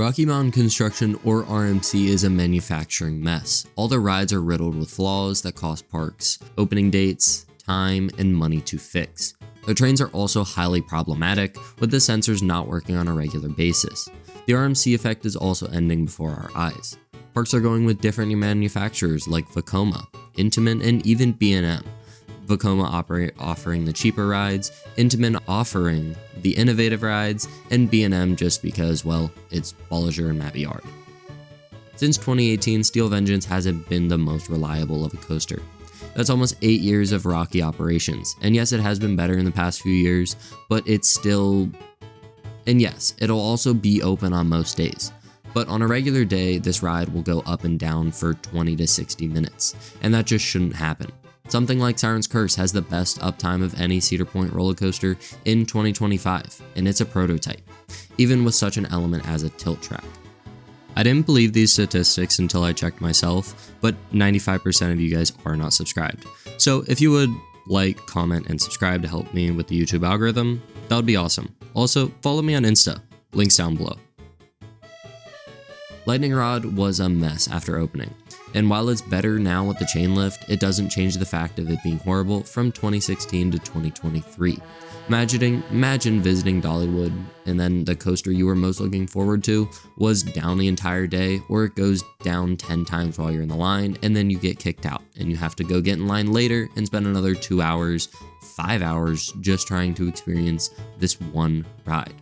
Rocky Mountain Construction, or RMC, is a manufacturing mess. All the rides are riddled with flaws that cost parks opening dates, time, and money to fix. The trains are also highly problematic, with the sensors not working on a regular basis. The RMC effect is also ending before our eyes. Parks are going with different manufacturers like Vekoma, Intamin, and even B&M. Vekoma offering the cheaper rides, Intamin offering the innovative rides, and B&M just because, well, it's Bolliger and Mabillard. Since 2018, Steel Vengeance hasn't been the most reliable of a coaster. That's almost 8 years of rocky operations, and yes, it has been better in the past few years, but it's still... And yes, it'll also be open on most days. But on a regular day, this ride will go up and down for 20 to 60 minutes, and that just shouldn't happen. Something like Siren's Curse has the best uptime of any Cedar Point roller coaster in 2025, and it's a prototype, even with such an element as a tilt track. I didn't believe these statistics until I checked myself, but 95% of you guys are not subscribed. So if you would like, comment, and subscribe to help me with the YouTube algorithm, that would be awesome. Also, follow me on Insta, links down below. Lightning Rod was a mess after opening, and while it's better now with the chain lift, it doesn't change the fact of it being horrible from 2016 to 2023. Imagine visiting Dollywood and then the coaster you were most looking forward to was down the entire day, or it goes down 10 times while you're in the line and then you get kicked out and you have to go get in line later and spend another 2 hours, 5 hours just trying to experience this one ride.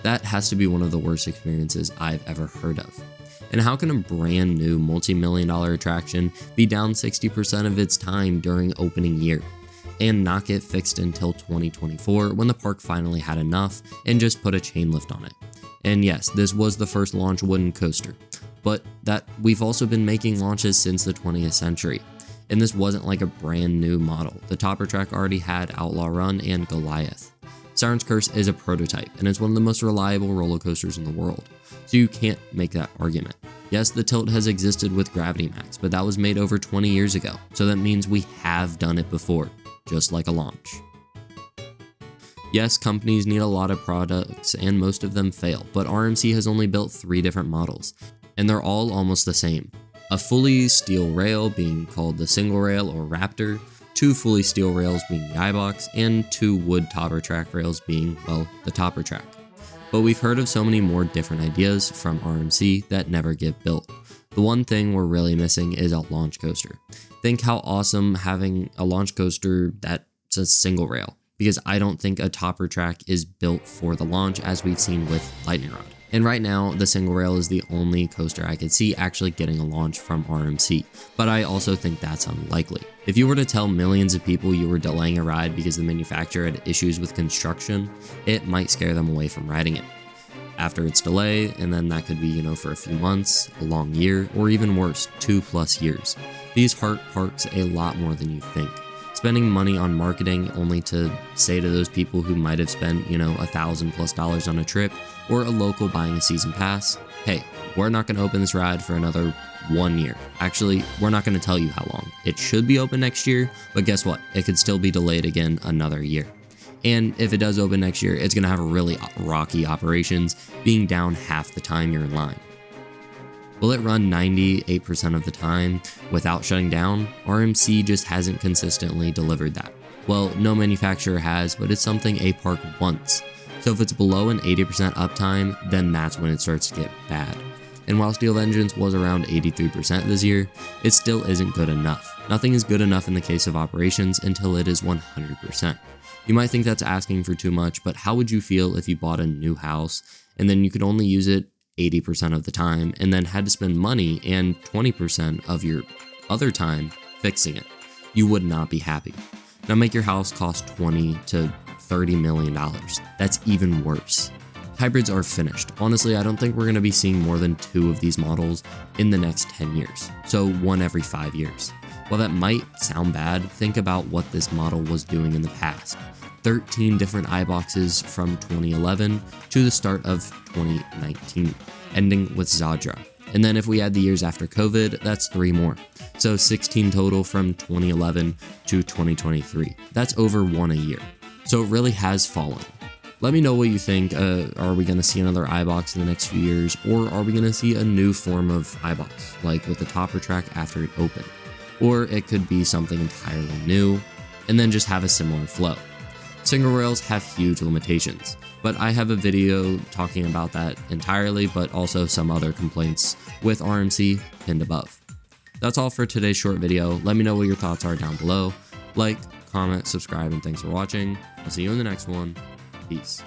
That has to be one of the worst experiences I've ever heard of. And how can a brand new multi-million-dollar attraction be down 60% of its time during opening year and not get fixed until 2024 when the park finally had enough and just put a chain lift on it? And yes, this was the first launch wooden coaster, but that we've also been making launches since the 20th century. And this wasn't like a brand new model. The topper track already had Outlaw Run and Goliath. Siren's Curse is a prototype, and it's one of the most reliable roller coasters in the world, so you can't make that argument. Yes, the tilt has existed with Gravity Max, but that was made over 20 years ago, so that means we have done it before, just like a launch. Yes, companies need a lot of products, and most of them fail, but RMC has only built 3 different models, and they're all almost the same. A fully steel rail being called the single rail or Raptor, 2 fully steel rails being the iBox, and 2 wood topper track rails being, well, the topper track. But we've heard of so many more different ideas from RMC that never get built. The one thing we're really missing is a launch coaster. Think how awesome having a launch coaster that's a single rail, because I don't think a topper track is built for the launch as we've seen with Lightning Rod. And right now, the single rail is the only coaster I could see actually getting a launch from RMC, but I also think that's unlikely. If you were to tell millions of people you were delaying a ride because the manufacturer had issues with construction, it might scare them away from riding it. After its delay, and then that could be, for a few months, a long year, or even worse, 2+ years. These hurt parks a lot more than you think. Spending money on marketing only to say to those people who might have spent, $1,000+ on a trip, or a local buying a season pass, hey, we're not going to open this ride for another 1 year. Actually, we're not going to tell you how long. It should be open next year, but guess what? It could still be delayed again another year. And if it does open next year, it's going to have really rocky operations, being down half the time you're in line. Will it run 98% of the time without shutting down? RMC just hasn't consistently delivered that. Well, no manufacturer has, but it's something a park wants. So if it's below an 80% uptime, then that's when it starts to get bad. And while Steel Vengeance was around 83% this year, it still isn't good enough. Nothing is good enough in the case of operations until it is 100%. You might think that's asking for too much, but how would you feel if you bought a new house and then you could only use it 80% of the time and then had to spend money and 20% of your other time fixing it? You would not be happy. Now make your house cost $20 to $30 million. That's even worse. Hybrids are finished. Honestly, I don't think we're going to be seeing more than 2 of these models in the next 10 years. So 1 every 5 years. While that might sound bad, think about what this model was doing in the past. 13 different iBoxes from 2011 to the start of 2019, ending with Zadra. And then if we add the years after COVID, that's 3 more. So 16 total from 2011 to 2023. That's over 1 a year. So it really has fallen. Let me know what you think. Are we going to see another iBox in the next few years, or are we going to see a new form of iBox, like with the topper track after it opened? Or it could be something entirely new, and then just have a similar flow. Single rails have huge limitations, but I have a video talking about that entirely, but also some other complaints with RMC pinned above. That's all for today's short video. Let me know what your thoughts are down below. Like, comment, subscribe, and thanks for watching. I'll see you in the next one. Peace.